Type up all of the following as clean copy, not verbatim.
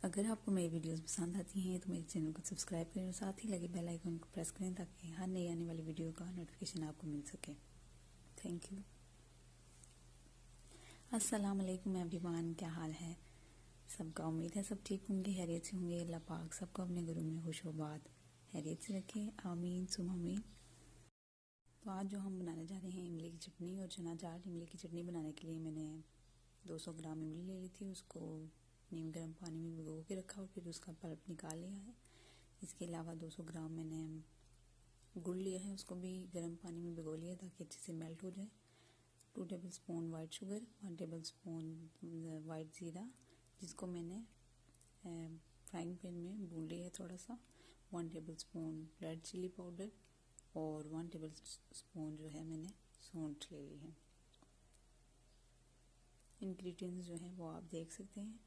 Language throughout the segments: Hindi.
अगर आपको मेरी वीडियोस पसंद आती हैं तो मेरे चैनल को सब्सक्राइब करें और साथ ही लगे बेल आइकन को प्रेस करें ताकि हर नई आने वाली वीडियो का नोटिफिकेशन आपको मिल सके। Thank you. अस्सलाम वालेकुम एवरीवन, क्या हाल है सबका? उम्मीद है सब ठीक होंगे, खैरियत से होंगे। अल्लाह पाक सबको अपने घरों में खुशोबाद खैरियत से रखे, आमीन सुम आमीन। तो आज जो हम बनाने जा रहे हैं इमली की चटनी और चना चाट। इमली की चटनी बनाने के लिए मैंने 200 ग्राम इमली ले ली थी, उसको नीम गर्म पानी में भिगो के रखा और फिर उसका पल्प निकाल लिया है। इसके अलावा 200 ग्राम मैंने गुड़ लिया है, उसको भी गर्म पानी में भिगो लिया ताकि अच्छे से मेल्ट हो जाए। 2 table spoon white sugar, 1 table spoon white ज़ीरा जिसको मैंने फ्राइंग पैन में भून लिया है थोड़ा सा, 1 tablespoon red chilli powder और 1 टेबल स्पून जो है मैंने सौंठ ले ली है। इंग्रेडिएंट्स जो है वो आप देख सकते हैं।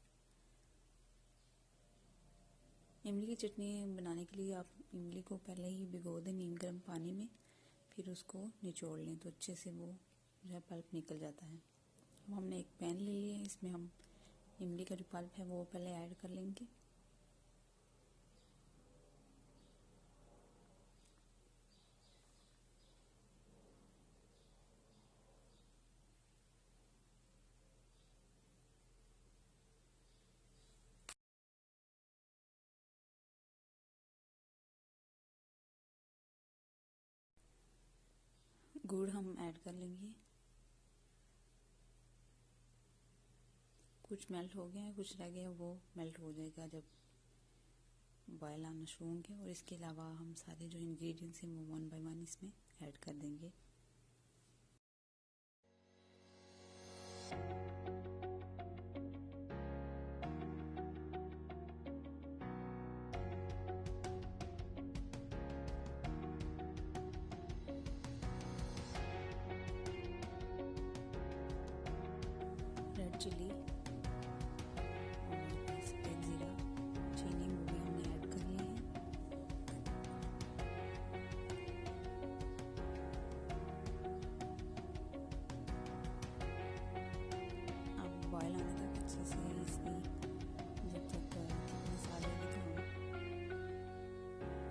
इमली की चटनी बनाने के लिए आप इमली को पहले ही भिगो दें नीम गर्म पानी में, फिर उसको निचोड़ लें तो अच्छे से वो जो है पल्प निकल जाता है। अब हमने एक पैन ले लिया है, इसमें हम इमली का जो पल्प है वो पहले ऐड कर लेंगे। गुड़ हम ऐड कर लेंगे। कुछ मेल्ट हो गया है, कुछ रह गया, वो मेल्ट हो जाएगा जब बॉयल आना शुरू होंगे। और इसके अलावा हम सारे जो इंग्रेडिएंट्स हैं वो 1 बाय 1 इसमें ऐड कर देंगे। रेड चिली और सफ़ेद ज़ीरा, चीनी वो भी हमने ऐड कर लिए हैं। अब बॉयल आने तक अच्छे से इसकी जब तक मसाले की तो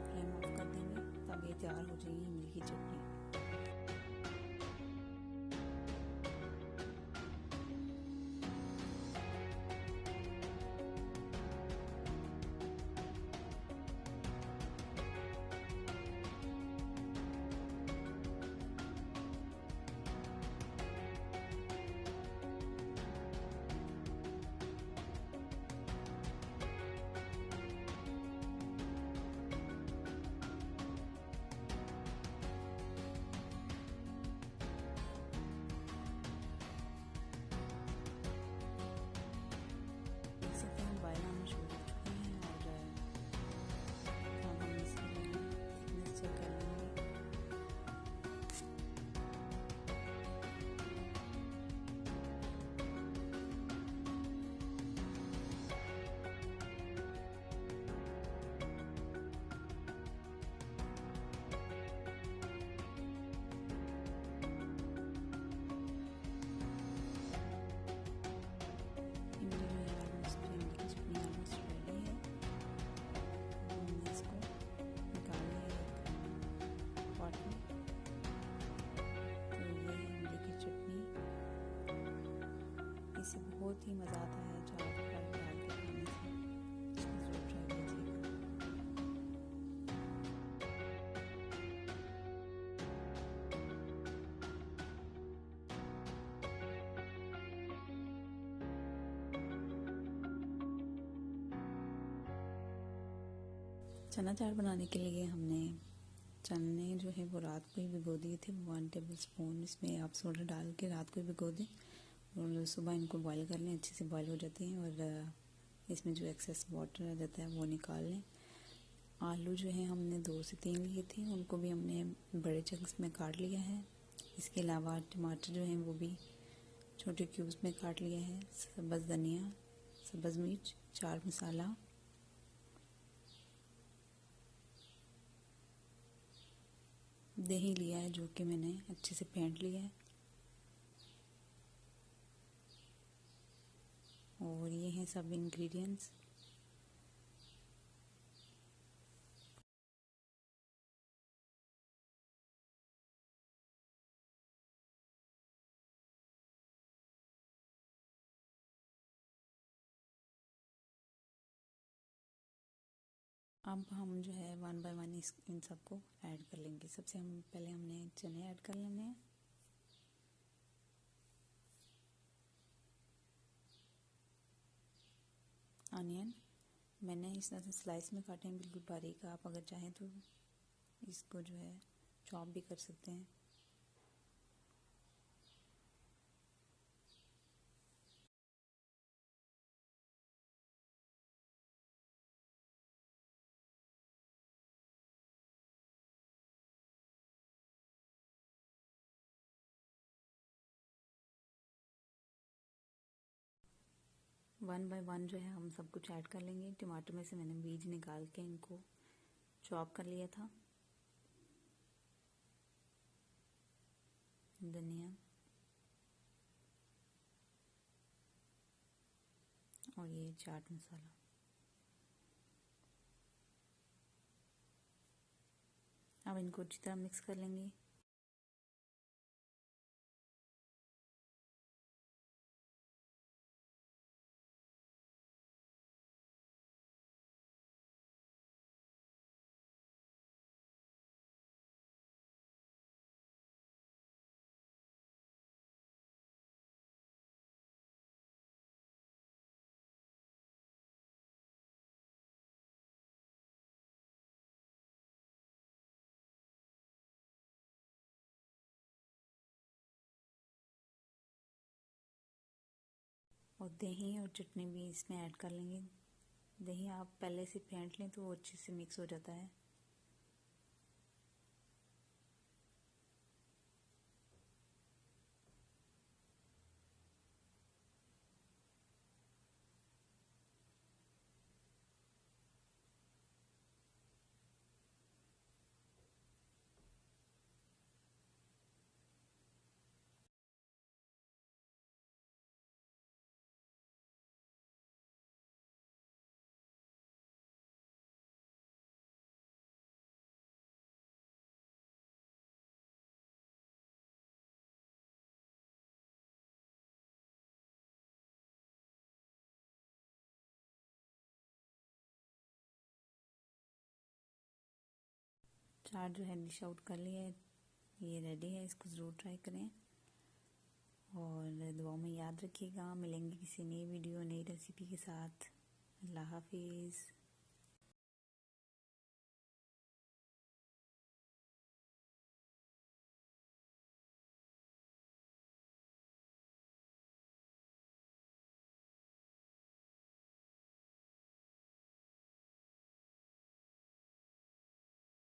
फ्लेम ऑफ कर देंगे, तब ये तैयार हो जाएगी इमली की चटनी। बॉयल आना शुरू हो चुके हैं और अब हम इसकी थिकनेस चेक कर लेंगे। इससे बहुत ही मज़ा आता है चाट पर डाल के खाने से, इसको ज़रूर ट्राई कीजिएगा। चना चाट बनाने के लिए हमने चने जो है वो रात को ही भिगो दिए थे। 1 टेबल स्पून इसमें आप सोडा डाल के रात को ही भिगो दें और सुबह इनको बॉईल कर लें, अच्छे से बॉईल हो जाते हैं और इसमें जो एक्सेस वाटर आ जाता है वो निकाल लें। आलू जो है हमने 2 से 3 लिए थे, उनको भी हमने बड़े चंक्स में काट लिया है। इसके अलावा टमाटर जो हैं वो भी छोटे क्यूब्स में काट लिया है। सब्ज़ धनिया, सब्ज़ मिर्च, चाट मसाला, दही लिया है जो कि मैंने अच्छे से फेंट लिया है और ये हैं सब इंग्रेडिएंट्स। अब हम जो है 1 बाय 1 इन सबको ऐड कर लेंगे। सबसे पहले हमने चने ऐड कर लेने हैं। अनियन मैंने इस तरह से स्लाइस में काटे हैं, बिल्कुल बारीक। आप अगर चाहें तो इसको जो है चॉप भी कर सकते हैं। वन बाय वन जो है हम सब कुछ ऐड कर लेंगे। टमाटर में से मैंने बीज निकाल के इनको चॉप कर लिया था। धनिया और ये चाट मसाला। अब इनको अच्छी तरह मिक्स कर लेंगे। और दही और चटनी भी इसमें ऐड कर लेंगे। दही आप पहले से फेंट लें तो वो अच्छे से मिक्स हो जाता है। चाट जो है डिश आउट कर लिया है, ये रेडी है। इसको ज़रूर ट्राई करें और दुआ में याद रखिएगा। मिलेंगे किसी नई वीडियो नई रेसिपी के साथ। अल्लाह हाफिज़।